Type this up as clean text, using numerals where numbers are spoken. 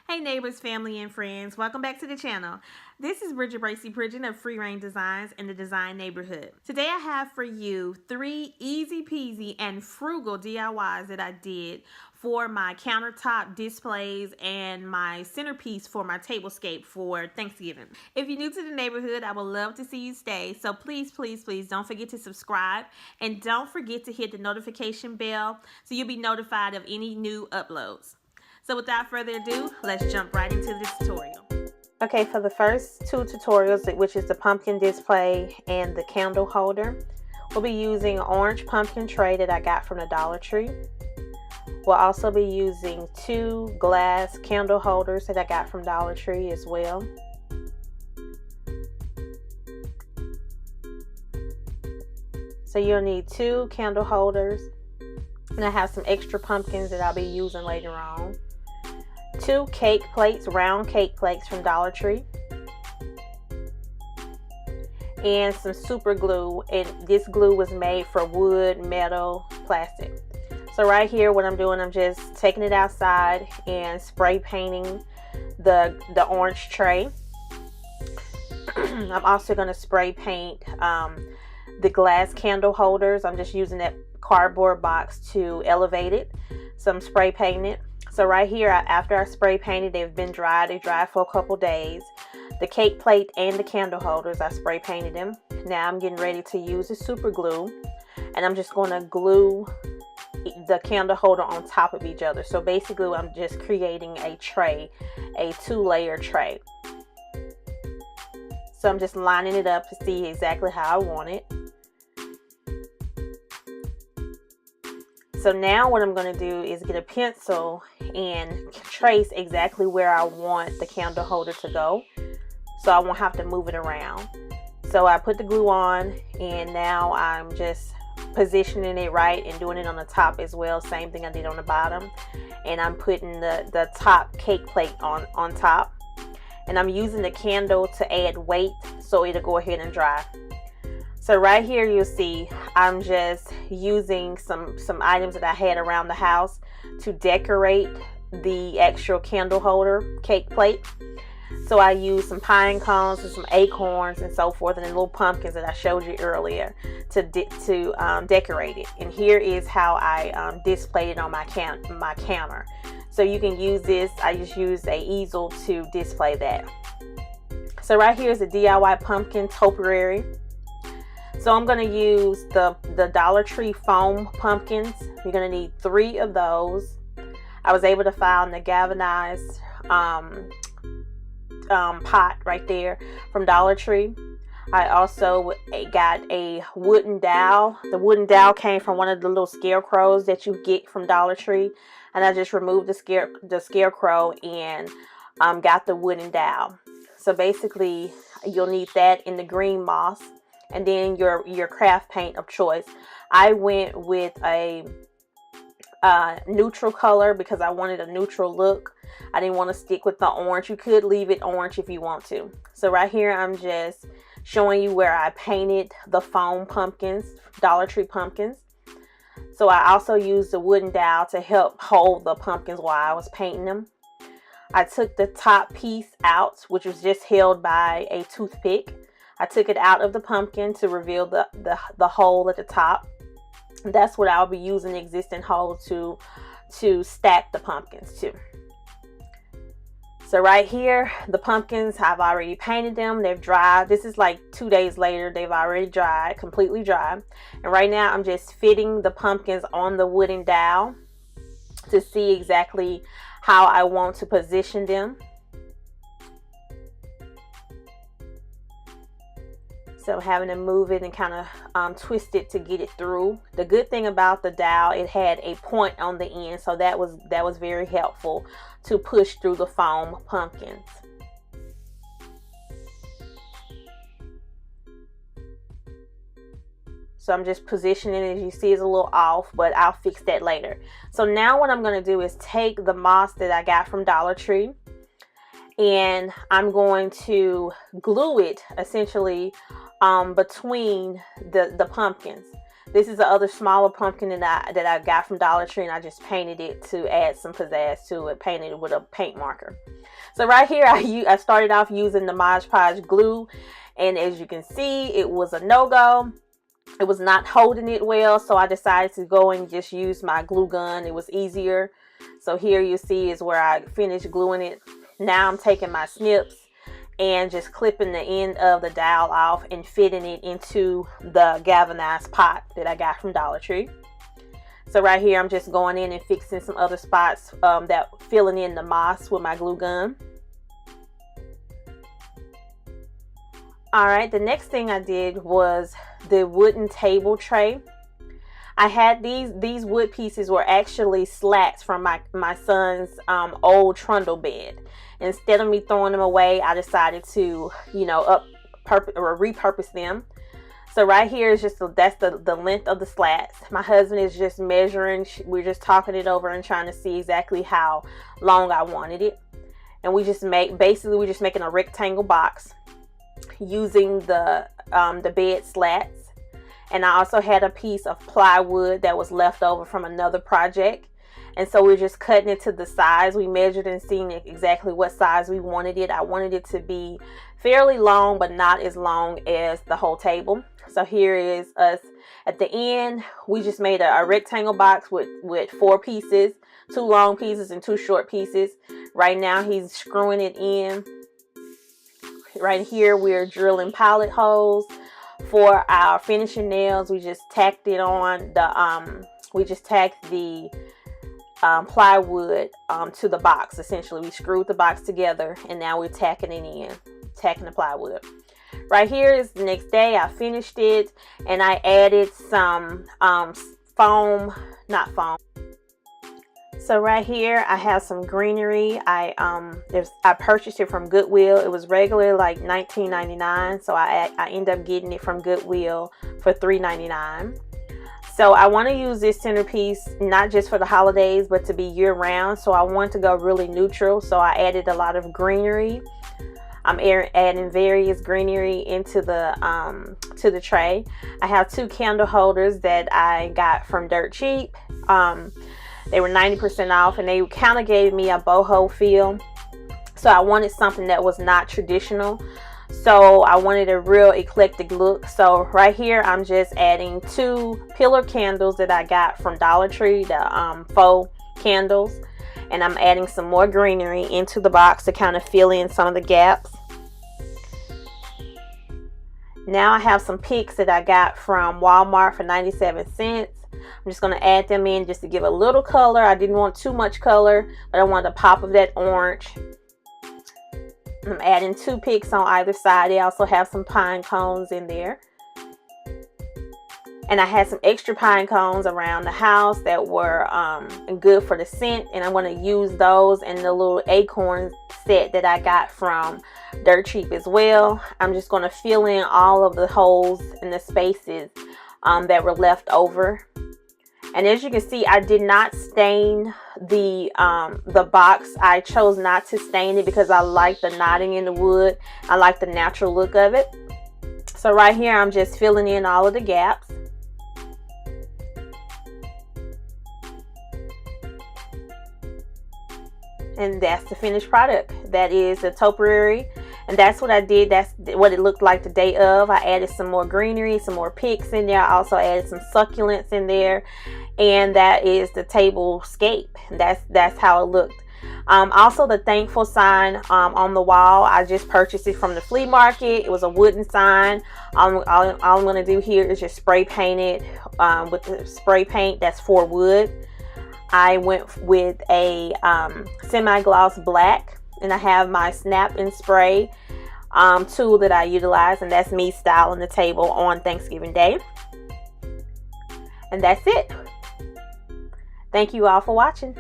Hey neighbors, family, and friends, welcome back to the channel. This is Bridget Bracy Pridgeon of Free Reign Designs in the Design Neighborhood. Today I have for you 3 easy peasy and frugal DIYs that I did for my countertop displays and my centerpiece for my tablescape for Thanksgiving. If you're new to the neighborhood, I would love to see you stay, so please don't forget to subscribe and don't forget to hit the notification bell so you'll be notified of any new uploads. So without further ado, let's jump right into this tutorial. Okay, for the first 2 tutorials, which is the pumpkin display and the candle holder, we'll be using an orange pumpkin tray that I got from the Dollar Tree. We'll also be using 2 glass candle holders that I got from Dollar Tree as well. So you'll need 2 candle holders, and I have some extra pumpkins that I'll be using later on. 2 cake plates, round cake plates from Dollar Tree, and some super glue, and this glue was made for wood, metal, plastic. So right here what I'm doing, I'm just taking it outside and spray painting the orange tray. I'm also going to spray paint the glass candle holders. I'm just using that cardboard box to elevate it, so I'm spray painting it. So right here, after I spray painted, they've been dried. They dried for a couple days. The cake plate and the candle holders, I spray painted them. Now I'm getting ready to use the super glue, and I'm just going to glue the candle holder on top of each other. So basically I'm just creating a tray, a 2-layer tray. So I'm just lining it up to see exactly how I want it. So now what I'm going to do is get a pencil and trace exactly where I want the candle holder to go, so I won't have to move it around. So I put the glue on, and now I'm just positioning it right and doing it on the top as well. Same thing I did on the bottom. And I'm putting the top cake plate on top. And I'm using the candle to add weight so it'll go ahead and dry. So right here you'll see I'm just using some items that I had around the house to decorate the actual candle holder cake plate. So I used some pine cones and some acorns and so forth, and the little pumpkins that I showed you earlier to decorate it. And here is how I displayed it on my counter. So you can use this. I just used an easel to display that. So right here is the DIY pumpkin topiary. So I'm going to use the Dollar Tree foam pumpkins. You're going to need 3 of those. I was able to find the galvanized pot right there from Dollar Tree. I also got a wooden dowel. The wooden dowel came from one of the little scarecrows that you get from Dollar Tree, and I just removed the scarecrow and got the wooden dowel. So basically you'll need that in the green moss, and then your craft paint of choice. I went with a neutral color because I wanted a neutral look. I didn't want to stick with the orange. You could leave it orange if you want to. So right here I'm just showing you where I painted the foam pumpkins, Dollar Tree pumpkins. So I also used the wooden dowel to help hold the pumpkins while I was painting them. I took the top piece out, which was just held by a toothpick. I took it out of the pumpkin to reveal the hole at the top. That's what I'll be using the existing hole to stack the pumpkins to. So right here, the pumpkins, I've already painted them. They've dried. This is like 2 days later. They've already dried, completely dry. And right now I'm just fitting the pumpkins on the wooden dowel to see exactly how I want to position them. So having to move it and kind of twist it to get it through. The good thing about the dowel, it had a point on the end, so that was very helpful to push through the foam pumpkins. So I'm just positioning it. As you see, it's a little off, but I'll fix that later. So now what I'm going to do is take the moss that I got from Dollar Tree, and I'm going to glue it essentially between the pumpkins. This is the other smaller pumpkin that I got from Dollar Tree, and I just painted it to add some pizzazz to it, painted it with a paint marker. So right here, I started off using the Mod Podge glue, and as you can see, it was a no-go. It was not holding it well, so I decided to go and just use my glue gun. It was easier. So here you see is where I finished gluing it. Now I'm taking my snips and just clipping the end of the dowel off and fitting it into the galvanized pot that I got from Dollar Tree. So right here, I'm just going in and fixing some other spots, filling in the moss with my glue gun. All right, the next thing I did was the wooden table tray. I had these wood pieces were actually slats from my son's old trundle bed. Instead of me throwing them away, I decided to, repurpose them. So right here is just that's the length of the slats. My husband is just measuring. We're just talking it over and trying to see exactly how long I wanted it. And we're just making a rectangle box using the bed slats. And I also had a piece of plywood that was left over from another project. And so we're just cutting it to the size. We measured and seen exactly what size we wanted it. I wanted it to be fairly long, but not as long as the whole table. So here is us at the end. We just made a rectangle box with 4 pieces, 2 long pieces and 2 short pieces. Right now he's screwing it in. Right here we're drilling pilot holes. For our finishing nails, we just tacked it on the plywood to the box. Essentially, we screwed the box together, and now we're tacking it in, tacking the plywood. Right here is the next day. I finished it, and I added some foam, not foam. So right here, I have some greenery. I purchased it from Goodwill. It was regular like $19.99, so I ended up getting it from Goodwill for $3.99. So I want to use this centerpiece not just for the holidays, but to be year-round. So I want to go really neutral. So I added a lot of greenery. I'm adding various greenery into the tray. I have 2 candle holders that I got from Dirt Cheap. They were 90% off, and they kind of gave me a boho feel. So I wanted something that was not traditional. So I wanted a real eclectic look. So right here, I'm just adding 2 pillar candles that I got from Dollar Tree, the faux candles. And I'm adding some more greenery into the box to kind of fill in some of the gaps. Now I have some picks that I got from Walmart for 97 cents. I'm just going to add them in just to give a little color. I didn't want too much color, but I wanted a pop of that orange. I'm adding 2 picks on either side. They also have some pine cones in there. And I had some extra pine cones around the house that were good for the scent. And I'm going to use those in the little acorn set that I got from Dirt Cheap as well. I'm just going to fill in all of the holes and the spaces that were left over. And as you can see, I did not stain the box. I chose not to stain it because I like the knotting in the wood. I like the natural look of it. So right here, I'm just filling in all of the gaps. And that's the finished product. That is the topiary. And that's what I did. That's what it looked like the day of. I added some more greenery, some more picks in there. I also added some succulents in there. And that is the tablescape. That's how it looked. Also the thankful sign on the wall. I just purchased it from the flea market. It was a wooden sign. All I'm going to do here is just spray paint it with the spray paint that's for wood. I went with a semi-gloss black, and I have my snap and spray tool that I utilize, and that's me styling the table on Thanksgiving Day. And that's it. Thank you all for watching.